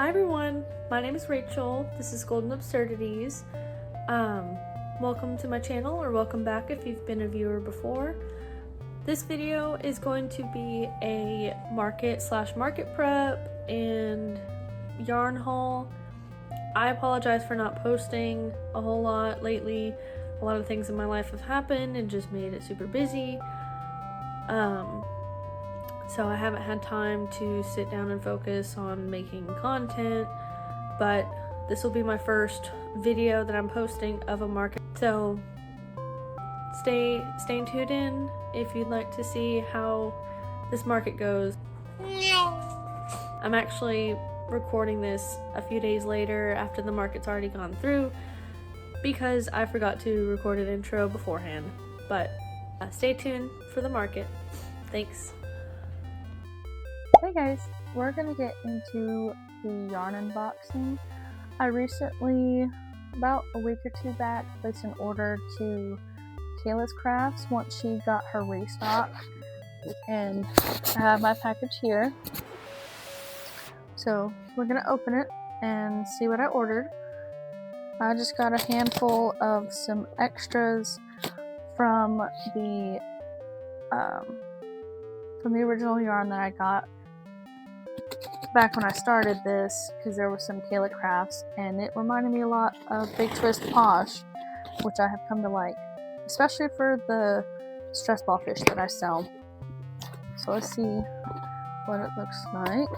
Hi everyone, my name is Rachel. This is Golden Absurdities. Welcome to my channel, or welcome back if you've been a viewer before. This video is going to be a market prep and yarn haul. I apologize for not posting a whole lot lately. A lot of things in my life have happened and just made it super busy. So I haven't had time to sit down and focus on making content, but this will be my first video that I'm posting of a market. So stay tuned in if you'd like to see how this market goes. I'm actually recording this a few days later after the market's already gone through because I forgot to record an intro beforehand. But stay tuned for the market. Thanks. Hey guys, we're gonna get into the yarn unboxing. I recently, about a week or two back, placed an order to Kayla's Crafts once she got her restock, and I have my package here. So we're gonna open it and see what I ordered. I just got a handful of some extras from the original yarn that I got back when I started this, because there was some Kayla Crafts and it reminded me a lot of Big Twist Posh, which I have come to like, especially for the stress ball fish that I sell. So let's see what it looks like.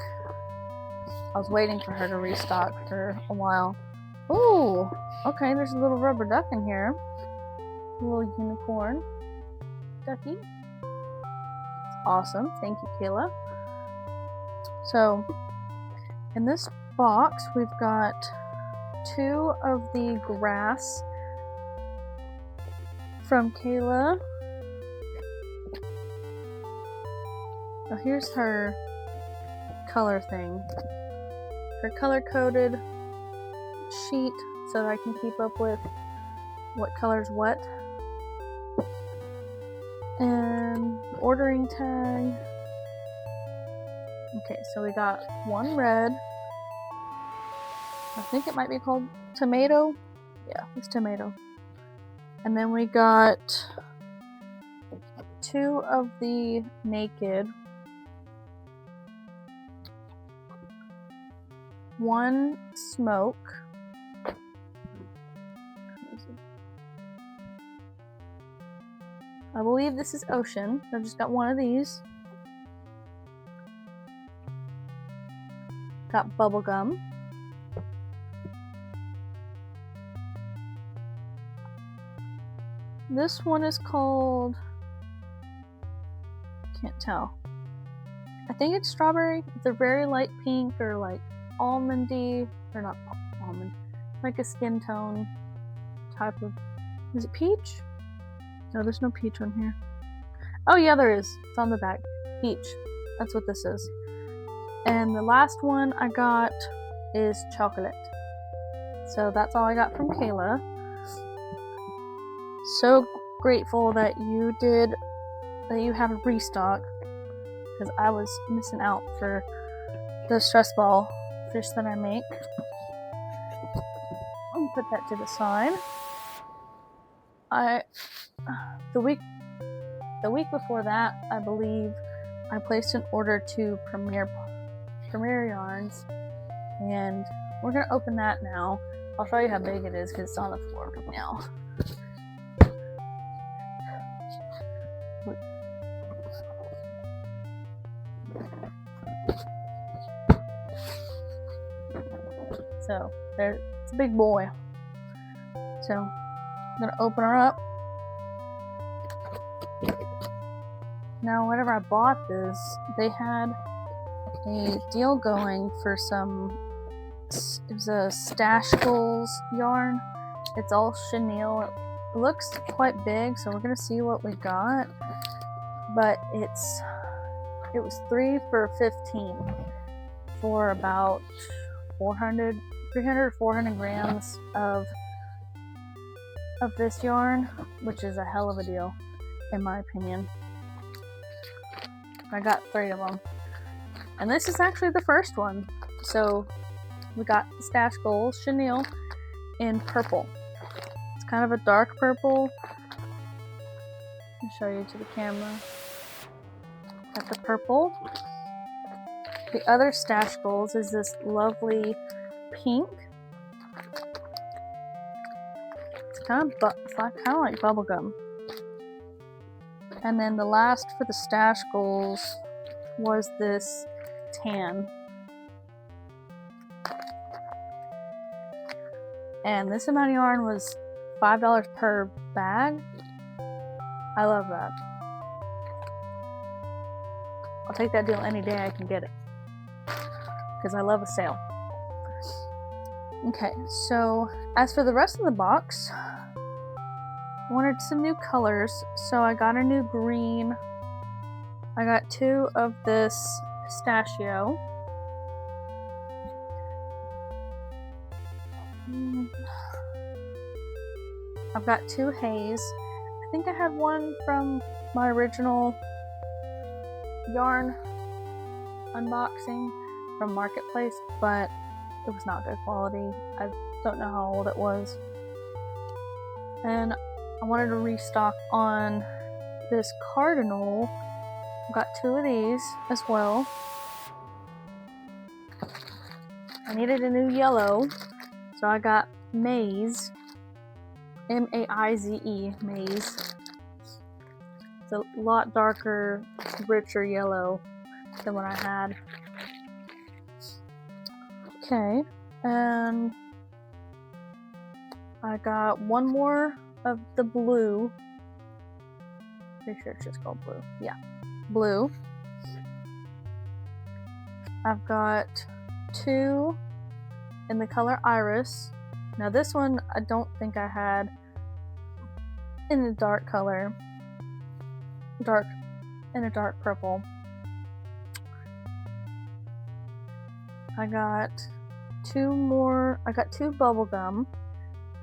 I was waiting for her to restock for a while. Ooh, okay, there's a little rubber duck in here. A little unicorn ducky. It's awesome. Thank you, Kayla. So in this box we've got 2 of the grass from Kayla. Oh, here's her color thing. Her color-coded sheet so that I can keep up with what color's what. And ordering tag. Okay, so we got 1 red. I think it might be called tomato. Yeah, it's tomato. And then we got 2 of the naked. 1 smoke. I believe this is ocean. I just got 1 of these. Got bubblegum. This one is called, can't tell. I think it's strawberry. It's a very light pink or like almondy, or not almond, like a skin tone type of, is it peach? No, there's no peach on here. Oh yeah, there is. It's on the back. Peach. That's what this is. And the last one I got is chocolate. So that's all I got from Kayla. So grateful that you had a restock, because I was missing out for the stress ball fish that I make. I'll put that to the side. The week before that, I believe, I placed an order to Premier Yarns, and we're gonna open that now. I'll show you how big it is because it's on the floor right now. So there, it's a big boy. So I'm gonna open her up. Now, whenever I bought this, they had a deal going for some, it was a Stash Goals yarn. It's all chenille. It looks quite big, so we're gonna see what we got. But it was 3 for $15 for about 300 or 400 grams of this yarn, which is a hell of a deal in my opinion. I got 3 of them. And this is actually the first one. So we got Stash Goals Chenille in purple. It's kind of a dark purple. I'll show you to the camera. Got the purple. The other Stash Goals is this lovely pink. It's kind of like bubblegum. And then the last for the Stash Goals was this tan. And this amount of yarn was $5 per bag. I love that. I'll take that deal any day I can get it, because I love a sale. Okay, so as for the rest of the box, I wanted some new colors, so I got a new green. I got 2 of this pistachio. I've got 2 haze. I think I had one from my original yarn unboxing from Marketplace, but it was not good quality. I don't know how old it was. And I wanted to restock on this cardinal. I've got 2 of these as well. I needed a new yellow, so I got maize. M-A-I-Z-E, maize. It's a lot darker, richer yellow than what I had. Okay, and I got one more of the blue. Pretty sure it's just called blue. Yeah, blue. I've got 2 in the color iris. Now this one I don't think I had in a dark color. In a dark purple. I got 2 more. I got 2 bubblegum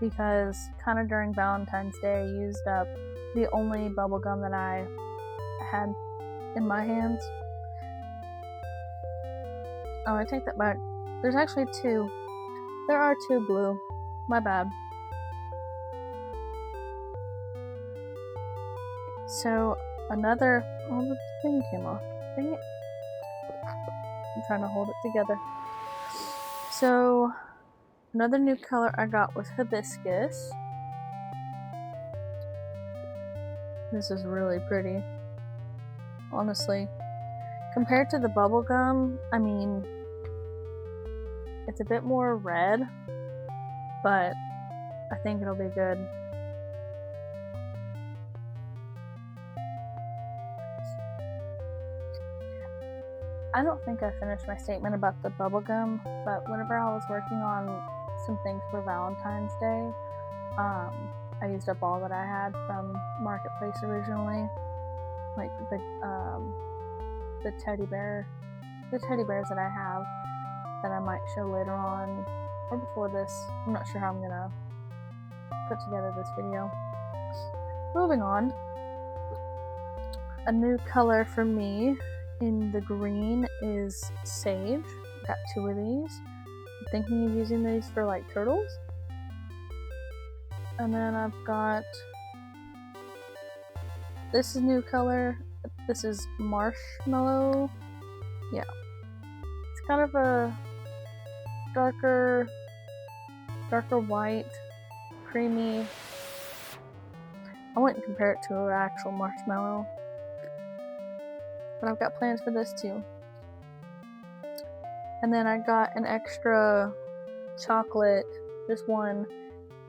because kind of during Valentine's Day I used up the only bubblegum that I had in my hands. Oh, I take that back. There's actually 2. There are 2 blue. My bad. So another. Oh, the thing came off. Dang it. I'm trying to hold it together. So another new color I got was hibiscus. This is really pretty. Honestly. Compared to the bubblegum, I mean, it's a bit more red, but I think it'll be good. I don't think I finished my statement about the bubblegum, but whenever I was working on some things for Valentine's Day, I used up all that I had from Marketplace originally, like the teddy bears that I have that I might show later on or before this. I'm not sure how I'm gonna put together this video. Moving on, a new color for me in the green is sage. Got 2 of these. I'm thinking of using these for like turtles. And then I've got this is new color. This is marshmallow. Yeah, it's kind of a darker white, creamy. I wouldn't compare it to an actual marshmallow, but I've got plans for this too. And then I got an extra chocolate, just one,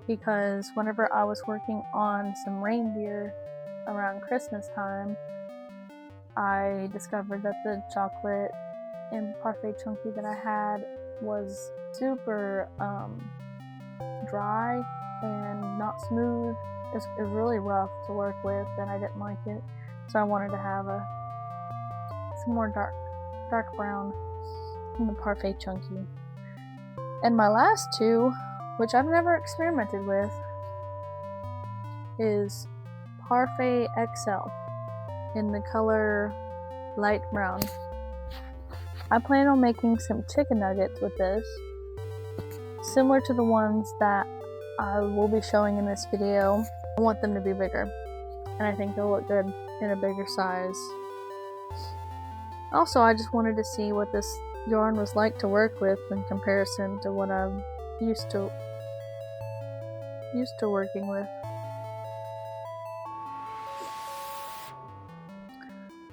because whenever I was working on some reindeer around Christmas time, I discovered that the chocolate in Parfait Chunky that I had was super dry and not smooth. It was really rough to work with, and I didn't like it. So I wanted to have some more dark brown in the Parfait Chunky. And my last 2, which I've never experimented with, is Parfait XL in the color light brown. I plan on making some chicken nuggets with this, similar to the ones that I will be showing in this video. I want them to be bigger, and I think they'll look good in a bigger size. Also, I just wanted to see what this yarn was like to work with in comparison to what I'm used to working with.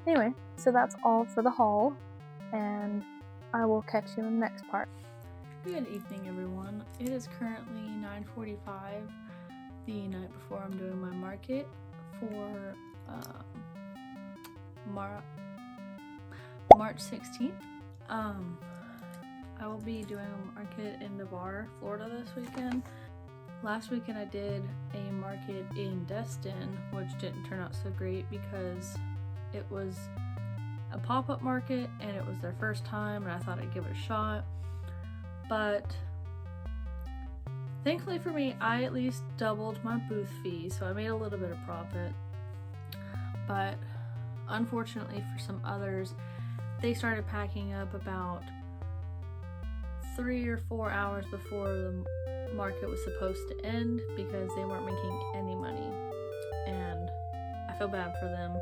Anyway, so that's all for the haul, and I will catch you in the next part. Good evening, everyone. It is currently 9:45, the night before I'm doing my market for March 16th. I will be doing a market in Navarre, Florida this weekend. Last weekend I did a market in Destin, which didn't turn out so great because it was a pop-up market and it was their first time, and I thought I'd give it a shot. But thankfully for me, I at least doubled my booth fee, so I made a little bit of profit. But unfortunately for some others, they started packing up about 3 or 4 hours before the market was supposed to end because they weren't making any money, and I feel bad for them.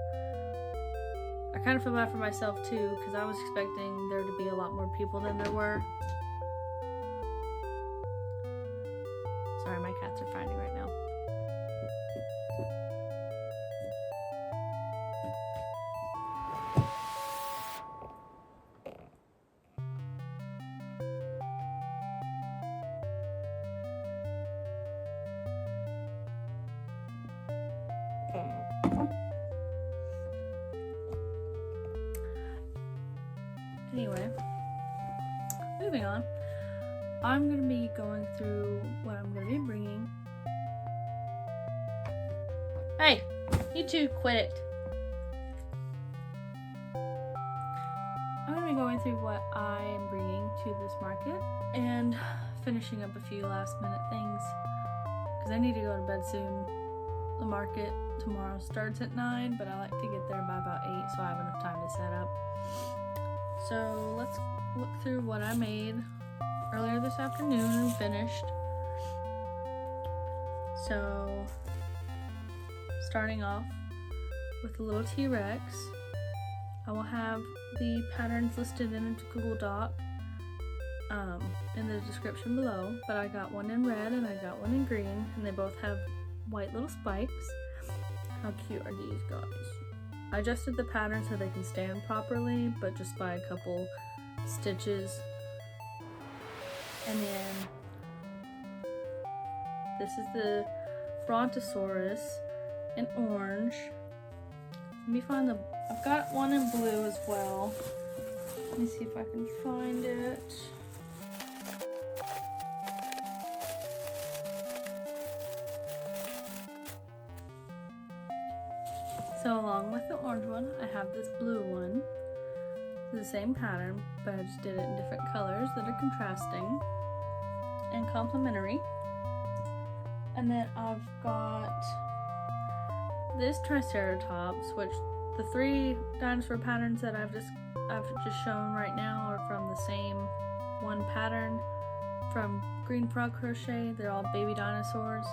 I kind of feel bad for myself too, because I was expecting there to be a lot more people than there were. Sorry, my cats are fighting right now. Anyway, moving on. I'm going to be going through what I'm going to be bringing. Hey, you two, quit it. I'm going to be going through what I am bringing to this market and finishing up a few last minute things because I need to go to bed soon. The market tomorrow starts at 9, but I like to get there by about 8 so I have enough time to set up. So let's look through what I made earlier this afternoon and finished. So starting off with the little T-Rex, I will have the patterns listed in a Google Doc in the description below, but I got one in red and I got one in green, and they both have white little spikes. How cute are these guys? I adjusted the pattern so they can stand properly, but just by a couple stitches. And then this is the Brontosaurus in orange. Let me find the, I've got one in blue as well. Let me see if I can find it. So along with the orange one, I have this blue one. It's the same pattern, but I just did it in different colors that are contrasting and complementary. And then I've got this Triceratops, which the 3 dinosaur patterns that I've just shown right now are from the same one pattern from Green Frog Crochet. They're all baby dinosaurs.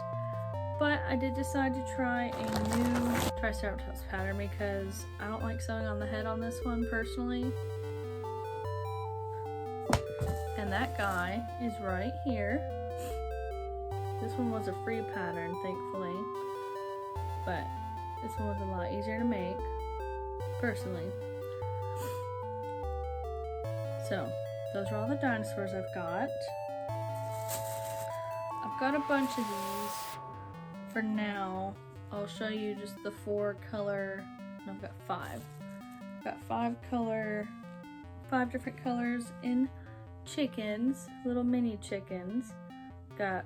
But I did decide to try a new Triceratops pattern because I don't like sewing on the head on this one personally. And that guy is right here. This one was a free pattern, thankfully. But this one was a lot easier to make, personally. So, those are all the dinosaurs I've got. I've got a bunch of these. For now, I'll show you just the 4 color, no, I've got 5. I've got 5 different colors in chickens, little mini chickens. Got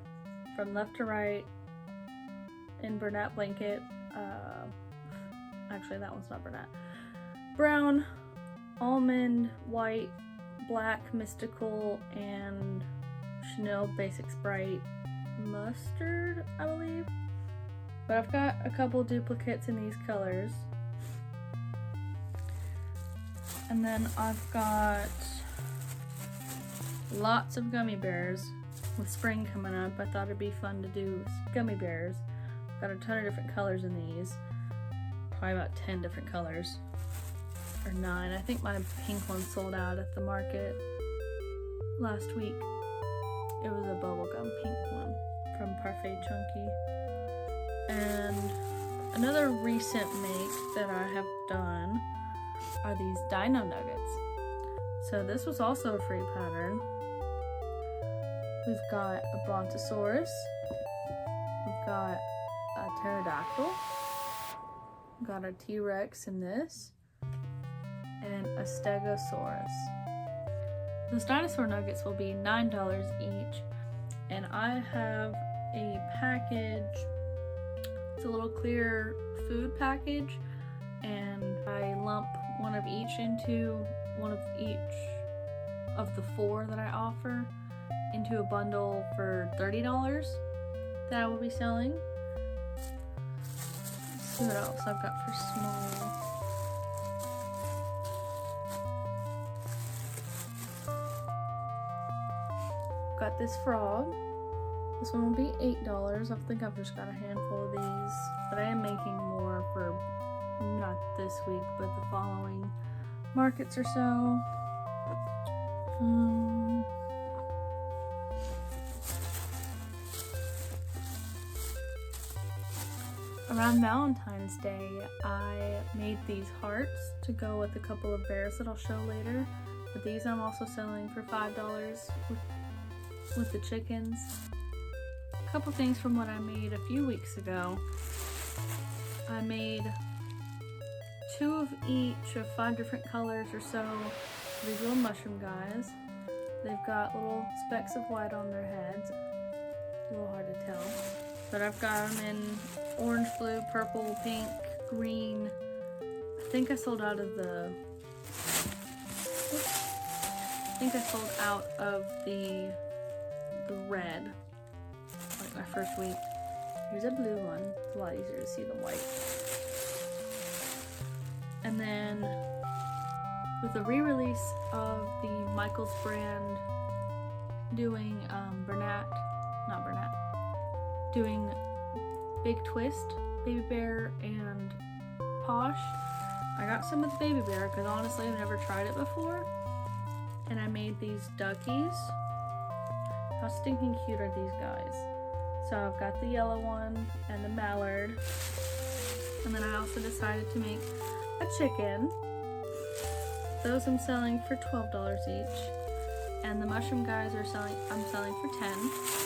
from left to right in Bernat blanket, actually that one's not Bernat. Brown, almond, white, black, mystical, and Chanel Basic Sprite mustard, I believe. But I've got a couple duplicates in these colors. And then I've got lots of gummy bears. with spring coming up, I thought it'd be fun to do gummy bears. Got a ton of different colors in these. Probably about 10 different colors. Or 9. I think my pink one sold out at the market last week. It was a bubblegum pink one from Parfait Chunky. And another recent make that I have done are these dino nuggets. So this was also a free pattern. We've got a Brontosaurus. We've got a pterodactyl. We've got a T-Rex in this. And a Stegosaurus. Those dinosaur nuggets will be $9 each. And I have a package. It's a little clear food package. And I lump one of each into one of each of the 4 that I offer into a bundle for $30 that I will be selling. Let's see what else I've got for small. Got this frog. This one will be $8. I think I've just got a handful of these, but I am making more for not this week, but the following markets or so. Around Valentine's Day, I made these hearts to go with a couple of bears that I'll show later. But these I'm also selling for $5 with the chickens. A couple things from what I made a few weeks ago. I made 2 of each of 5 different colors or so. These little mushroom guys. They've got little specks of white on their heads. A little hard to tell. But I've got them in orange, blue, purple, pink, green. I think I sold out of the... I think I sold out of the red. Like my first week. Here's a blue one. It's a lot easier to see than white. And then with the re-release of the Michaels brand doing doing Big Twist, Baby Bear, and Posh, I got some of the Baby Bear because honestly I've never tried it before. And I made these duckies. How stinking cute are these guys? So I've got the yellow one and the mallard. And then I also decided to make a chicken. Those I'm selling for $12 each. And the mushroom guys I'm selling for $10.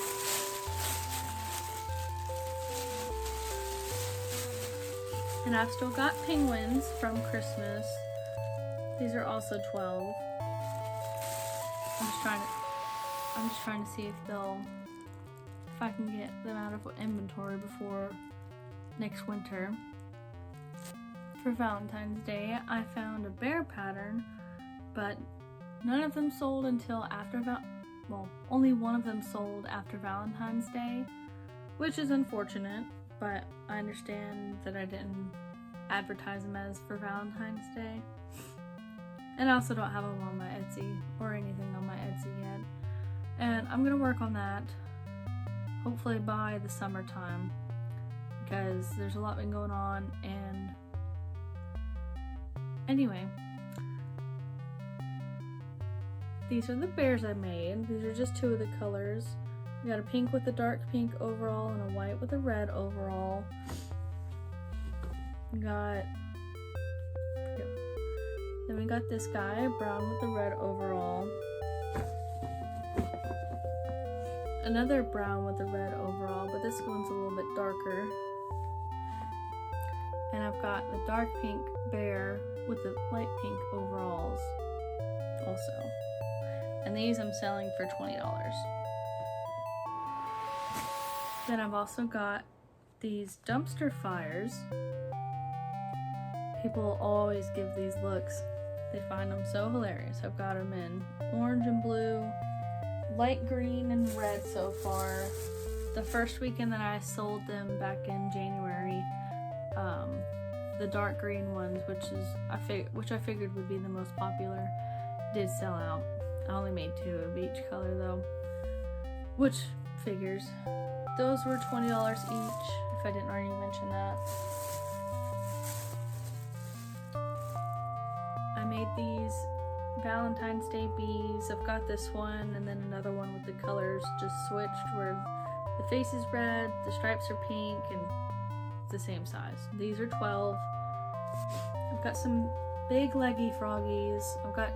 And I've still got penguins from Christmas. These are also $12. I'm just trying to see if I can get them out of inventory before next winter. For Valentine's Day, I found a bear pattern, but none of them sold until after only one of them sold after Valentine's Day, which is unfortunate, but I understand that I didn't advertise them as for Valentine's Day. And I also don't have them on my Etsy or anything on my Etsy yet. And I'm gonna work on that hopefully by the summertime because there's a lot been going on. And anyway, these are the bears I made. These are just 2 of the colors. We got a pink with a dark pink overall and a white with a red overall. Then we got this guy, brown with the red overall. Another brown with the red overall, but this one's a little bit darker. And I've got the dark pink bear with the light pink overalls also. And these I'm selling for $20. Then I've also got these dumpster fires. People always give these looks. They find them so hilarious. I've got them in orange and blue, light green and red so far. The first weekend that I sold them back in January, the dark green ones, which I figured would be the most popular, did sell out. I only made 2 of each color though. which figures. Those were $20 each, if I didn't already mention that. I made these Valentine's Day bees. I've got this one and then another one with the colors just switched where the face is red, the stripes are pink, and it's the same size. These are 12. I've got some big leggy froggies. I've got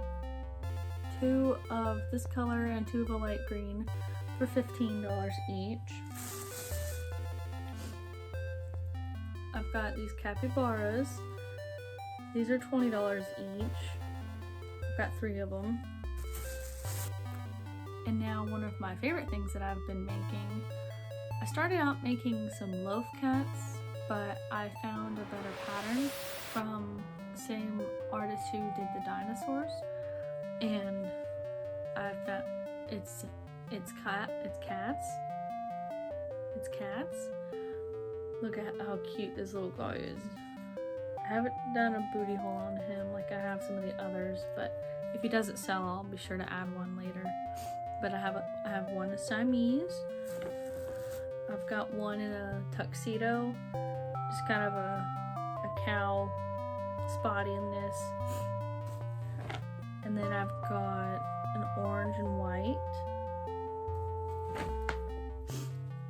2 of this color and 2 of a light green for $15 each. I've got these capybaras. These are $20 each. I've got 3 of them. And now one of my favorite things that I've been making. I started out making some loaf cats, but I found a better pattern from the same artist who did the dinosaurs. And I've got it's cats. Look at how cute this little guy is. I haven't done a booty hole on him like I have some of the others, but if he doesn't sell, I'll be sure to add one later. But I have one a Siamese. I've got one in a tuxedo, just kind of a cow spot in this. And then I've got an orange and white.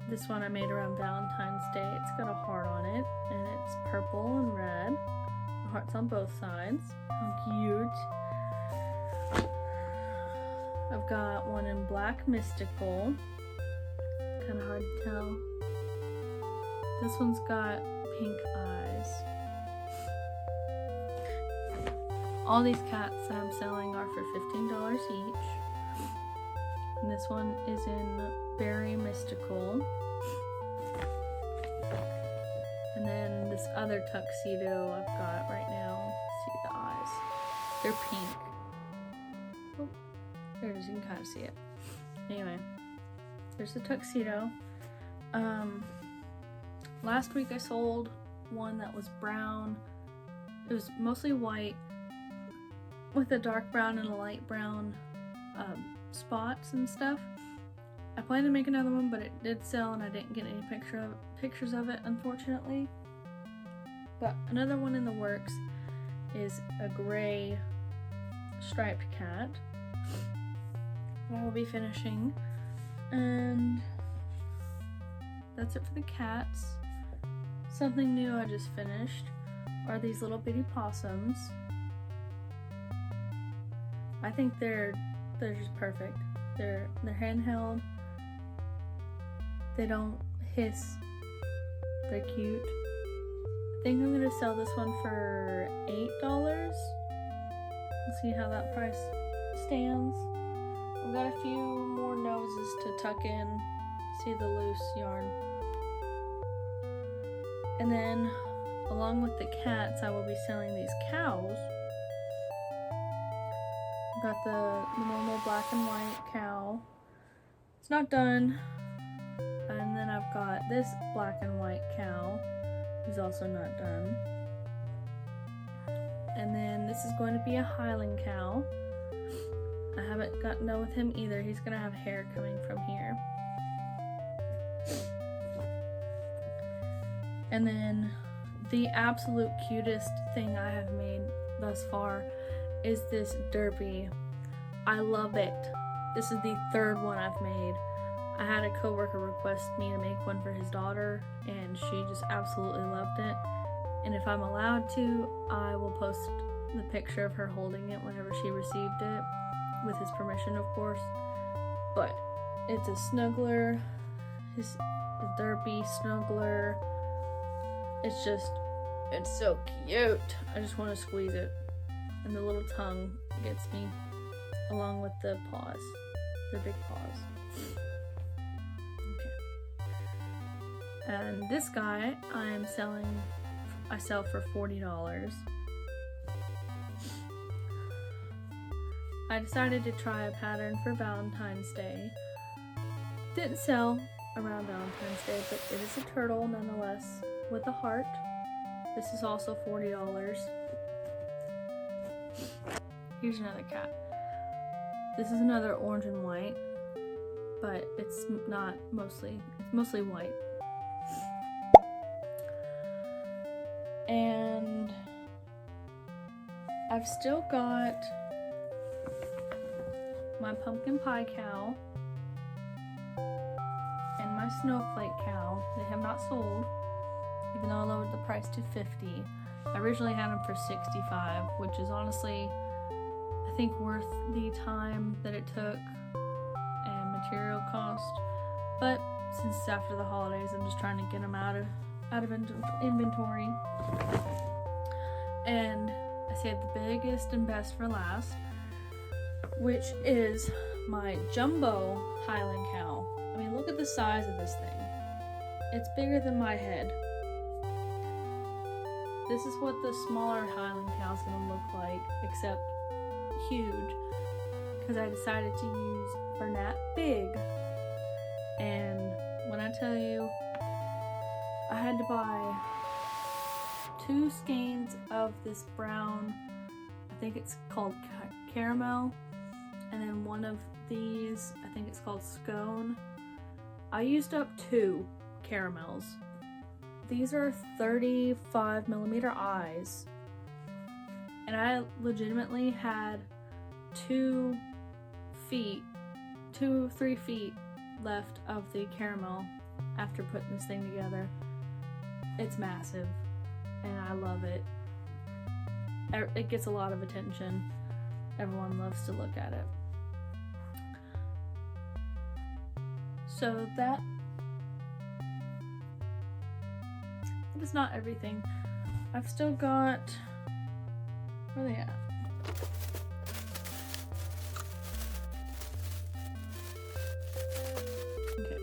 This one I made around Valentine's Day. It's got a heart on it, and it's purple and red. The heart's on both sides. How cute. I've got one in black mystical. Kind of hard to tell. This one's got pink eyes. All these cats that I'm selling are for $15 each. And this one is in berry mystical. And then this other tuxedo I've got right now. See the eyes. They're pink. Oh, there it is. You can kind of see it. Anyway, there's the tuxedo. Last week I sold one that was brown. It was mostly white with a dark brown and a light brown spots and stuff. I plan to make another one, but it did sell and I didn't get any pictures of it, unfortunately. But another one in the works is a gray striped cat that I will be finishing. And that's it for the cats. Something new I just finished are these little bitty possums. I think they're just perfect. They're handheld. They don't hiss. They're cute. I think I'm gonna sell this one for $8. Let's see how that price stands. I've got a few more noses to tuck in. See the loose yarn. And then, along with the cats, I will be selling these cows. I've got the normal black and white cow. It's not done. And then I've got this black and white cow, who's also not done. And then this is going to be a Highland cow. I haven't gotten done with him either. He's going to have hair coming from here. And then the absolute cutest thing I have made thus far is this derby. I love it. This is the 3rd one I've made. I had a coworker request me to make one for his daughter, and she just absolutely loved it. And if I'm allowed to, I will post the picture of her holding it whenever she received it, with his permission, of course. But it's a snuggler, his derby snuggler. It's so cute. I just want to squeeze it. And the little tongue gets me, along with the paws, the big paws. Okay. And this guy I sell for $40. I decided to try a pattern for Valentine's Day. Didn't sell around Valentine's Day, but it is a turtle nonetheless with a heart. This is also $40. Here's another cat. This is another orange and white. but it's not mostly, it's mostly white. And I've still got my pumpkin pie cow and my snowflake cow. They have not sold, even though I lowered the price to $50. I originally had them for $65, which is honestly, I think, worth the time that it took and material cost. But since it's after the holidays, I'm just trying to get them out of inventory. And I saved the biggest and best for last, which is my jumbo Highland cow. I mean, look at the size of this thing. It's bigger than my head. This is what the smaller Highland cow is going to look like, except huge, because I decided to use Bernat Big. And when I tell you, I had to buy 2 skeins of this brown, I think it's called caramel, and then one of these, I think it's called scone. I used up 2 caramels. These are 35mm eyes, and I legitimately had 3 feet left of the caramel after putting this thing together. It's massive, and I love it. It gets a lot of attention. Everyone loves to look at it. So that is not everything. I've still got, where are they at? Okay,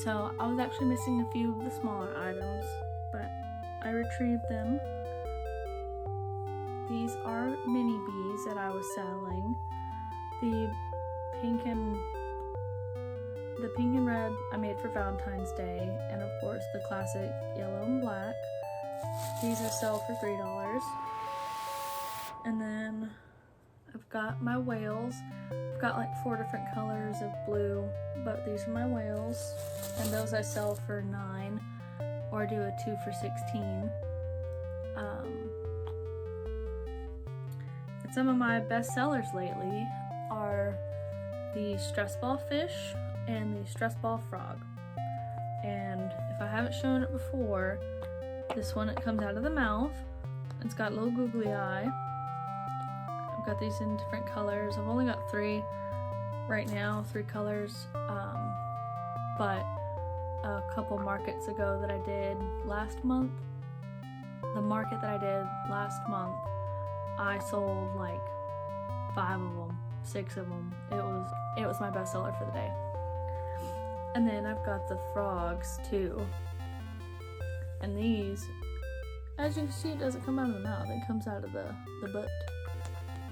so I was actually missing a few of the smaller items, but I retrieved them. These are mini bees that I was selling. The pink and red I made for Valentine's Day, and of course the classic yellow and black. These are sell for $3. And then I've got my whales. I've got like 4 different colors of blue, but these are my whales, and those I sell for $9, or do a 2 for $16. And some of my best sellers lately are the stress ball fish and the stress ball frog. And if I haven't shown it before, this one, it comes out of the mouth. It's got a little googly eye. I've got these in different colors. I've only got 3 right now, 3 colors. But a couple markets ago that I did last month, the market that I did last month, I sold like 5 of them, 6 of them. It was my best seller for the day. And then I've got the frogs too. And these, as you can see, it doesn't come out of the mouth, it comes out of the butt.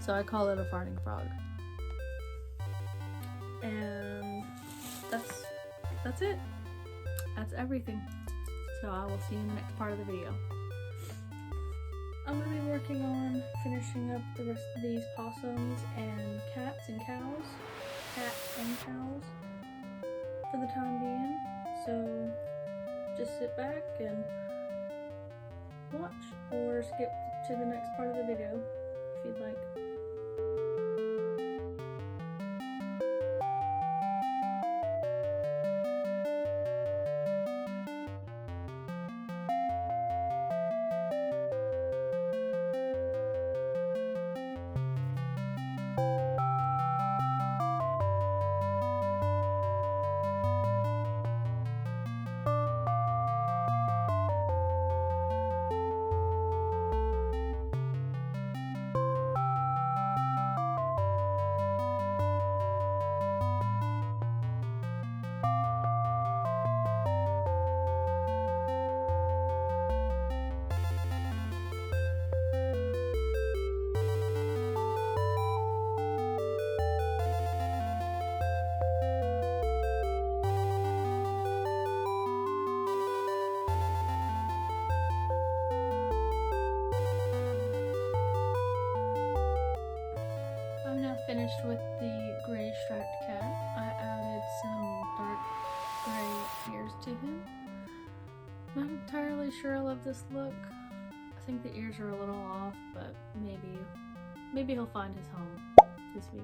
So I call it a farting frog. And that's it. That's everything. So I will see you in the next part of the video. I'm going to be working on finishing up the rest of these possums and cats and cows. For the time being. So just sit back and watch, or skip to the next part of the video if you'd like. Finished with the gray striped cat. I added some dark gray ears to him. Not entirely sure I love this look. I think the ears are a little off, but maybe he'll find his home this week.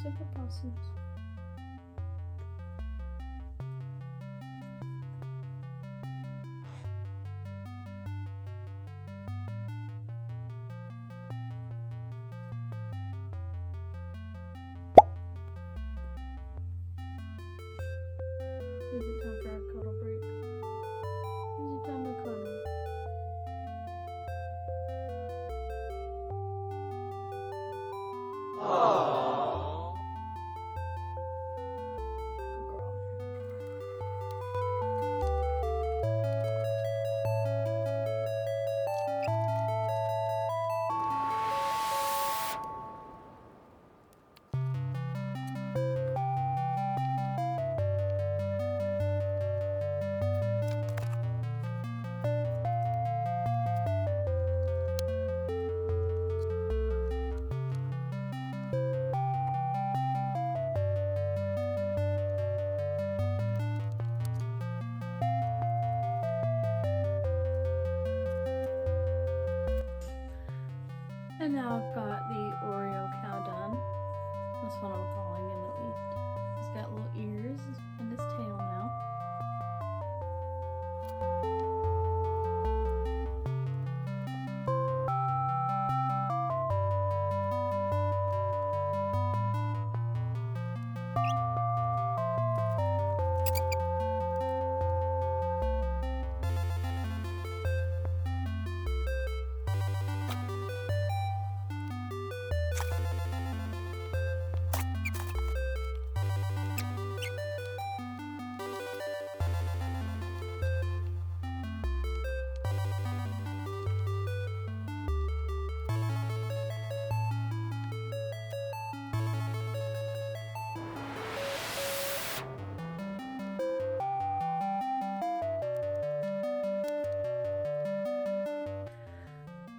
Super possums. Is it time for our cuddle break? Is it time to cuddle? And now I've got the Oreo cow done. That's what I'm calling him at least. He's got little ears and his tail now.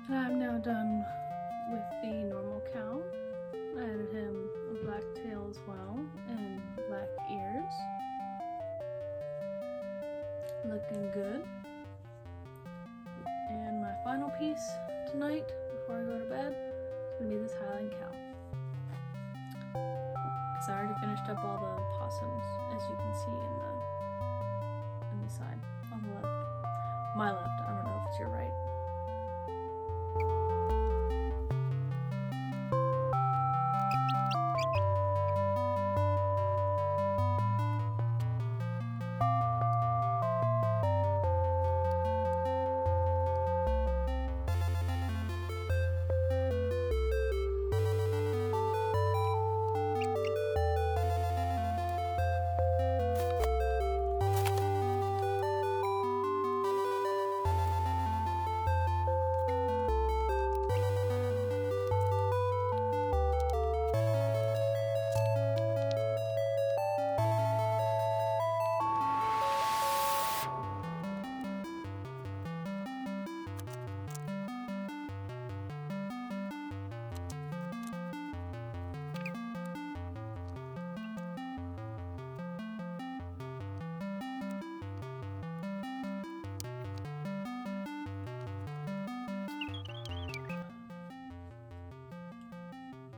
I'm now done with the normal cow. I added him a black tail as well and black ears. Looking good. And my final piece tonight before I go to bed is going to be this Highland cow. Because I already finished up all the possums, as you can see in the side on the left. My left, I don't know if it's your right.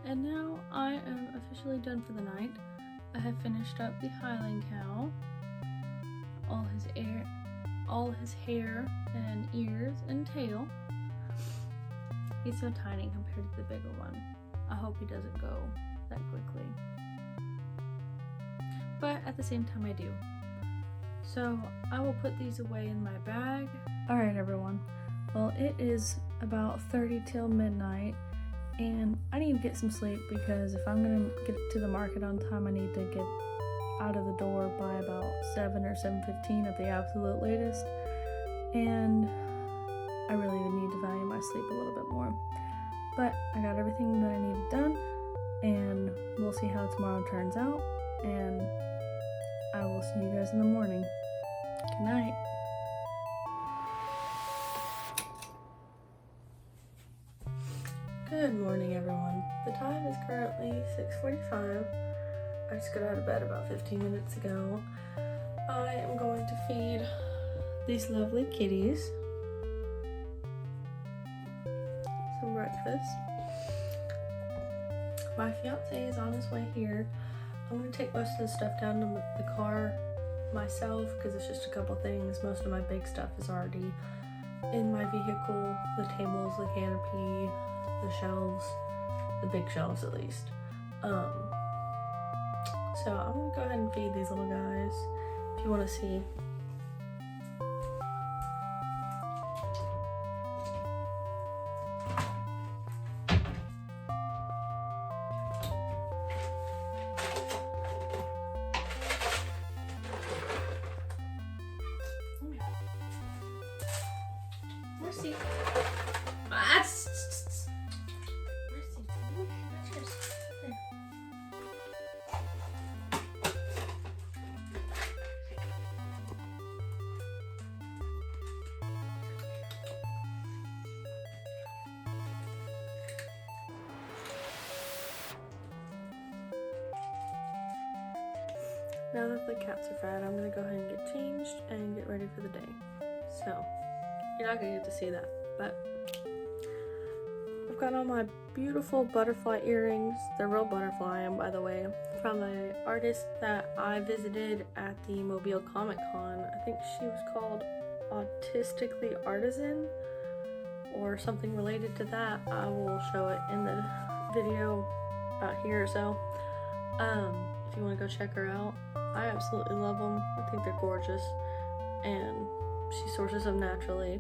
And now I am officially done for the night. I have finished up the Highland cow, all his hair and ears and tail. He's so tiny compared to the bigger one. I hope he doesn't go that quickly. But at the same time I do. So I will put these away in my bag. Alright everyone, well it is about 30 till midnight and I need to get some sleep because if I'm going to get to the market on time I need to get out of the door by about 7 or 7:15 at the absolute latest. and I really need to value my sleep a little bit more. But I got everything that I needed done, and we'll see how tomorrow turns out, and I will see you guys in the morning. Good night. Good morning, everyone. The time is currently 6:45. I just got out of bed about 15 minutes ago. I am going to feed these lovely kitties some breakfast. My fiance is on his way here. I'm going to take most of the stuff down to the car myself because it's just a couple things. Most of my big stuff is already in my vehicle. The tables, the canopy, the shelves, the big shelves at least. So I'm gonna go ahead and feed these little guys if you want to see. Mercy. Now that the cats are fed, I'm gonna go ahead and get changed and get ready for the day. So, you're not gonna get to see that, but I've got on my beautiful butterfly earrings. They're real butterfly, and by the way, from an artist that I visited at the Mobile Comic Con. I think she was called Autistically Artisan or something related to that. I will show it in the video about here or so. If you want to go check her out, I absolutely love them. I think they're gorgeous, and she sources them naturally.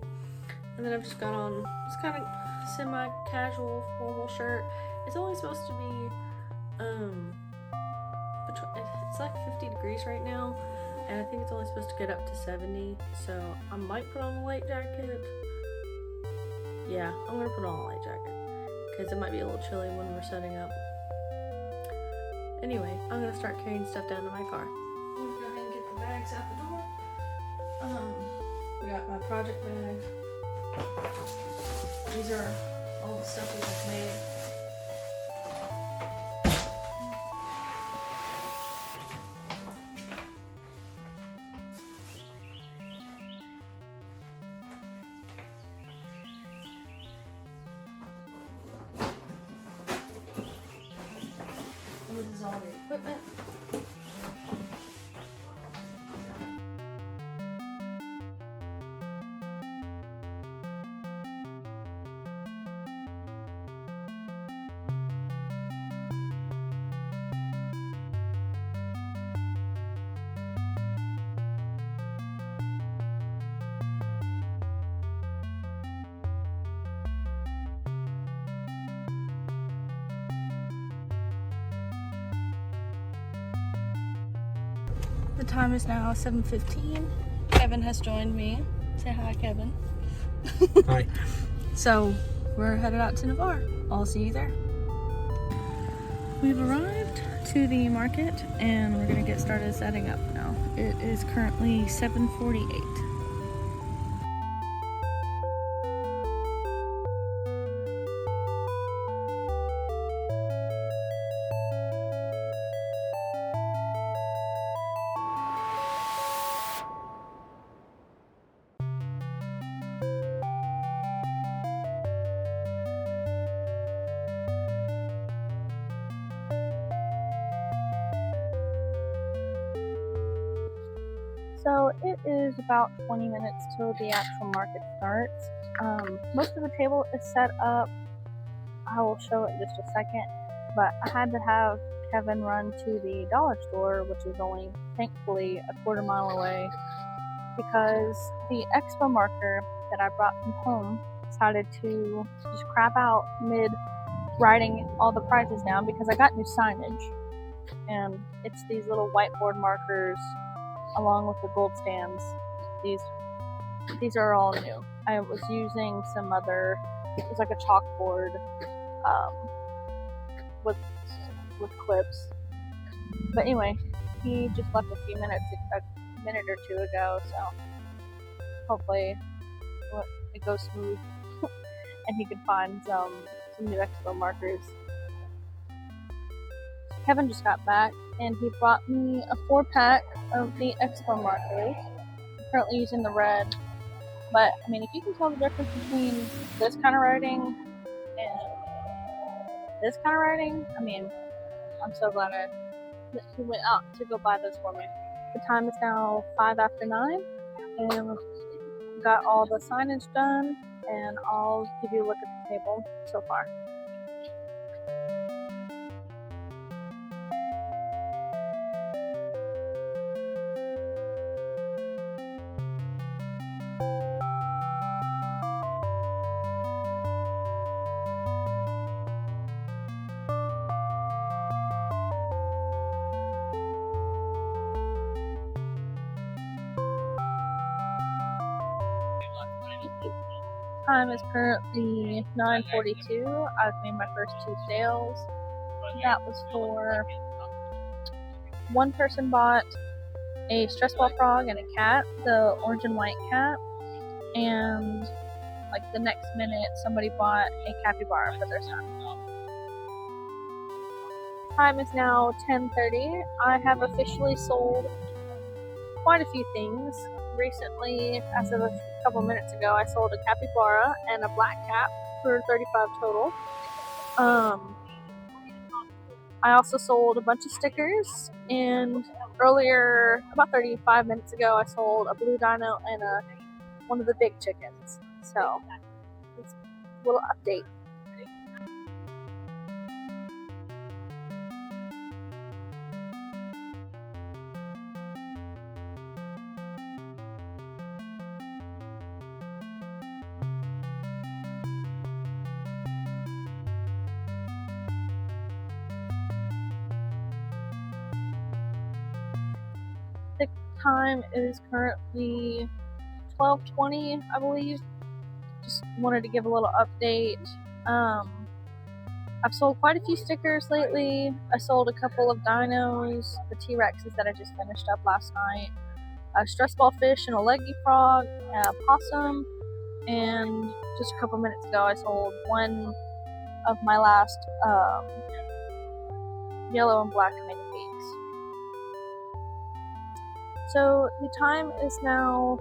And then I've just got on this kind of semi-casual formal shirt. It's only supposed to be it's like 50 degrees right now, and I think it's only supposed to get up to 70, so I might put on a light jacket. Yeah, I'm gonna put on a light jacket because it might be a little chilly when we're setting up. Anyway, I'm gonna start carrying stuff down to my car. I'm gonna go ahead and get the bags out the door. We got my project bag. These are all the stuff we have made. This is all the equipment. The time is now 7:15. Kevin has joined me. Say hi, Kevin. Hi. So we're headed out to Navarre. I'll see you there. We've arrived to the market and we're gonna get started setting up now. It is currently 7:48. So it is about 20 minutes till the actual market starts. Most of the table is set up. I will show it in just a second, but I had to have Kevin run to the dollar store, which is only thankfully a quarter mile away, because the expo marker that I brought from home decided to just crap out mid writing all the prices down because I got new signage, and it's these little whiteboard markers along with the gold stands, these These are all new. I was using some other, it was like a chalkboard with clips. But anyway, he just left a minute or two ago, so hopefully it goes smooth and he can find some new expo markers. Kevin just got back and he brought me a 4-pack of the expo markers. I'm currently using the red, but I mean, if you can tell the difference between this kind of writing and this kind of writing, I mean, I'm so glad that he went out to go buy those for me. The time is now 5 after 9 and got all the signage done, and I'll give you a look at the table so far. Time is currently 9:42. I've made my first 2 sales. That was for one person bought a stress ball frog and a cat, the orange and white cat, and like the next minute somebody bought a capybara for their son. Time is now 10:30. I have officially sold quite a few things. Recently, as of a couple minutes ago, I sold a capybara and a black cat for $35 total. I also sold a bunch of stickers, and earlier, about 35 minutes ago, I sold a blue dino and one of the big chickens. So, it's a little update. The time is currently 12:20, I believe. Just wanted to give a little update. I've sold quite a few stickers lately. I sold a couple of dinos, the T-Rexes that I just finished up last night, a stress ball fish and a leggy frog, a possum, and just a couple minutes ago I sold one of my last yellow and black mini pigs. So the time is now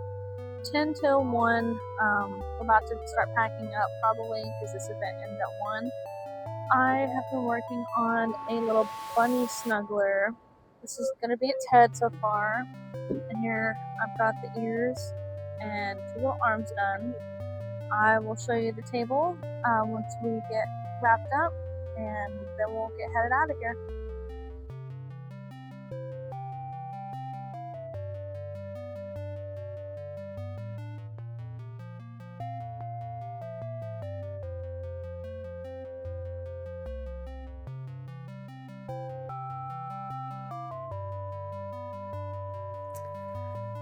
10 till 1. We're about to start packing up probably because this event ends at 1. I have been working on a little bunny snuggler. This is going to be its head so far. And here I've got the ears and 2 little arms done. I will show you the table once we get wrapped up, and then we'll get headed out of here.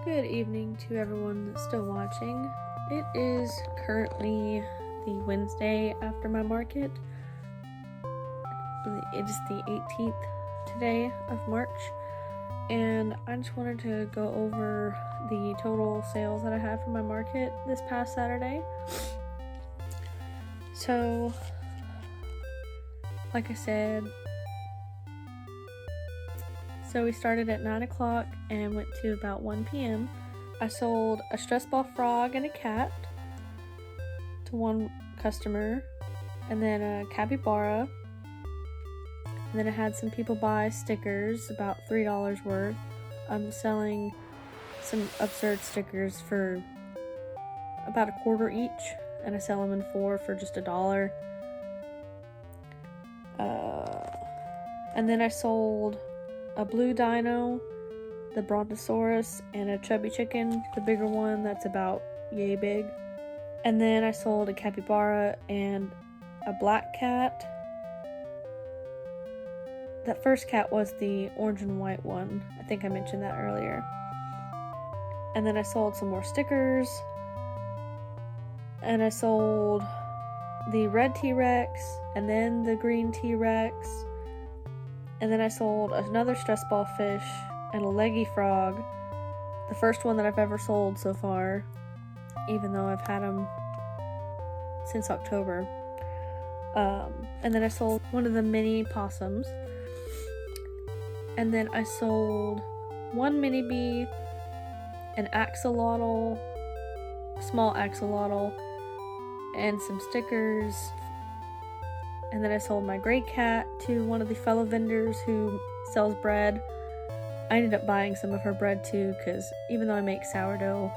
Good evening to everyone that's still watching. It is currently the Wednesday after my market. It is the 18th today of March, and I just wanted to go over the total sales that I had from my market this past Saturday. So, like I said, so we started at 9 o'clock and went to about 1 p.m. I sold a stress ball frog and a cat to one customer, and then a capybara, and then I had some people buy stickers, about $3 worth. I'm selling some absurd stickers for about $1 each, and I sell them in 4 for just $1. And then I sold a blue dino, the brontosaurus, and a chubby chicken, the bigger one that's about yay big. And then I sold a capybara and a black cat. That first cat was the orange and white one. I think I mentioned that earlier. And then I sold some more stickers. and I sold the red T-Rex, and then the green T-Rex, and then I sold another stress ball fish and a leggy frog, the first one that I've ever sold so far, even though I've had them since October. And then I sold one of the mini possums, and then I sold one mini bee, an axolotl, small axolotl, and some stickers. And then I sold my gray cat to one of the fellow vendors who sells bread. I ended up buying some of her bread too, because even though I make sourdough,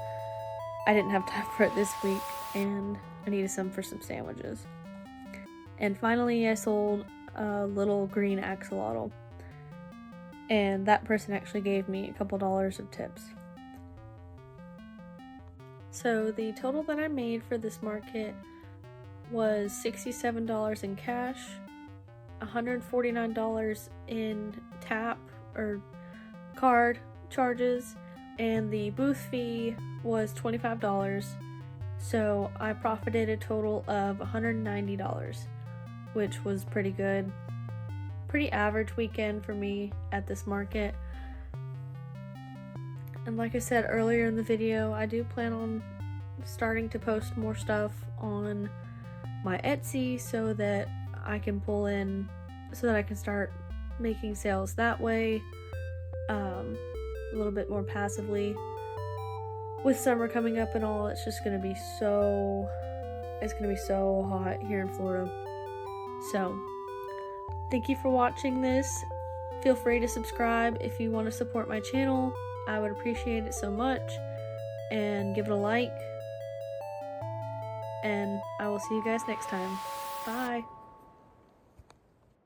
I didn't have time for it this week, and I needed some for some sandwiches. And finally, I sold a little green axolotl, and that person actually gave me a couple dollars of tips. So the total that I made for this market was $67 in cash, $149 in tap or card charges, and the booth fee was $25. So I profited a total of $190, which was pretty good. Pretty average weekend for me at this market. And like I said earlier in the video, I do plan on starting to post more stuff on my Etsy so that I can pull in, so that I can start making sales that way, a little bit more passively. With summer coming up and all, it's just gonna be so hot here in Florida. So thank you for watching this. Feel free to subscribe if you want to support my channel. I would appreciate it so much, and give it a like, and I will see you guys next time. Bye.